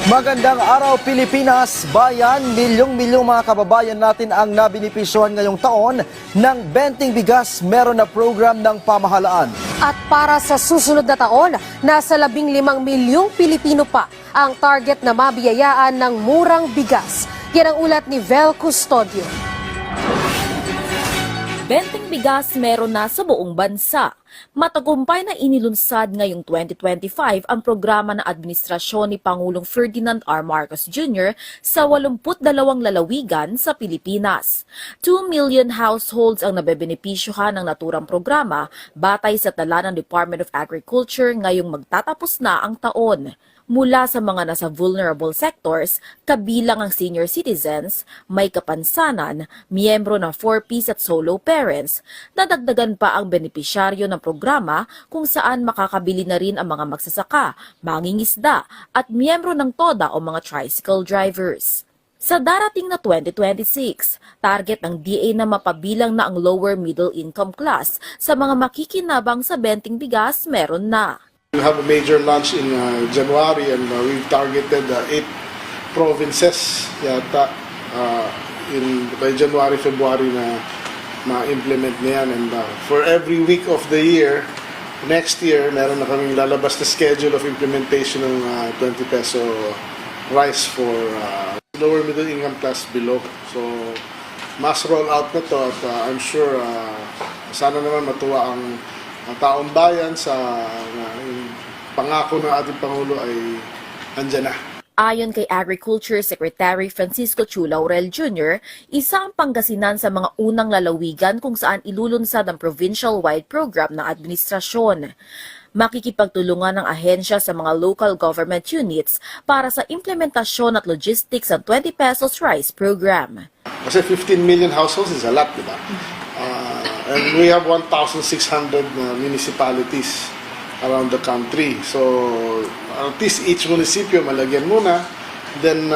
Magandang araw Pilipinas, bayan, milyong-milyong mga kababayan natin ang nabinipisyohan ngayong taon ng Benting Bigas meron na program ng pamahalaan. At para sa susunod na taon, nasa 15 milyong Pilipino pa ang target na mabiyayaan ng murang bigas. Yan ang ulat ni Vel Custodio. Benting bigas meron na sa buong bansa. Matagumpay na inilunsad ngayong 2025 ang programa ng administrasyon ni Pangulong Ferdinand R. Marcos Jr. sa 82 lalawigan sa Pilipinas. 2 million households ang nabebenepisyohan ng naturang programa batay sa tala ng Department of Agriculture ngayong magtatapos na ang taon. Mula sa mga nasa vulnerable sectors, kabilang ang senior citizens, may kapansanan, miyembro ng 4Ps at solo parents, nadagdagan pa ang benepisyaryo ng programa kung saan makakabili na rin ang mga magsasaka, mangingisda at miyembro ng TODA o mga tricycle drivers. Sa darating na 2026, target ng DA na mapabilang na ang lower middle income class sa mga makikinabang sa benting bigas meron na. We have a major launch in January and we've targeted 8 provinces yata by January, February na ma-implement na yan. And for every week of the year, next year, meron na kaming lalabas na schedule of implementation ng 20 peso rice for lower middle income class below. So, mass roll out na to at I'm sure sana naman matuwa ang taong bayan sa pangako ng ating Pangulo ay andyan na. Ayon kay Agriculture Secretary Francisco Chu Laurel Jr., isa ang Pangasinan sa mga unang lalawigan kung saan ilulunsad ang provincial-wide program ng administrasyon. Makikipagtulungan ng ahensya sa mga local government units para sa implementasyon at logistics ng 20 pesos rice program. Kasi 15 million households is a lot, di ba? And we have 1,600 municipalities around the country. So, at least each municipio malagyan muna. Then,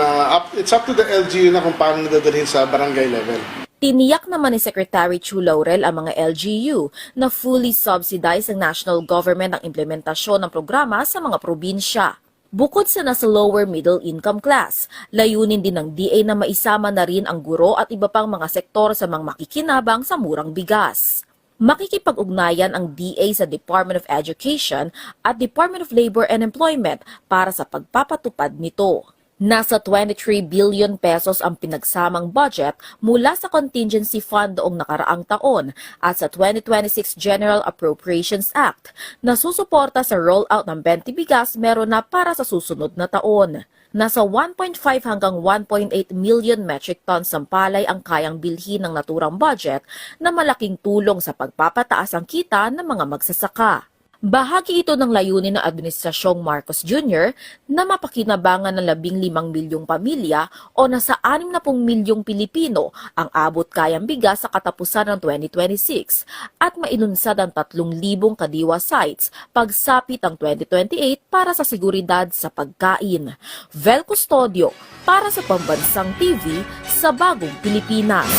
it's up to the LGU na kung paano nadadalhin sa barangay level. Tiniyak naman ni Secretary Chu Laurel ang mga LGU na fully subsidized ng national government ang implementasyon ng programa sa mga probinsya. Bukod sa nasa lower middle income class, layunin din ng DA na maisama na rin ang guro at iba pang mga sektor sa mga makikinabang sa murang bigas. Makikipag-ugnayan ang DA sa Department of Education at Department of Labor and Employment para sa pagpapatupad nito. Nasa 23 billion pesos ang pinagsamang budget mula sa contingency fund noong nakaraang taon at sa 2026 General Appropriations Act na susuporta sa rollout ng 20 bigas meron na para sa susunod na taon. Nasa 1.5 hanggang 1.8 million metric tons ng palay ang kayang bilhin ng naturang budget na malaking tulong sa pagpapataas ang kita ng mga magsasaka. Bahagi ito ng layunin ng Administrasyong Marcos Jr. na mapakinabangan ng 15 milyong pamilya o nasa 60 milyong Pilipino ang abot kayang bigas sa katapusan ng 2026 at mainunsad ang 3,000 kadiwa sites pagsapit ang 2028 para sa seguridad sa pagkain. Vel Custodio para sa Pambansang TV sa Bagong Pilipinas.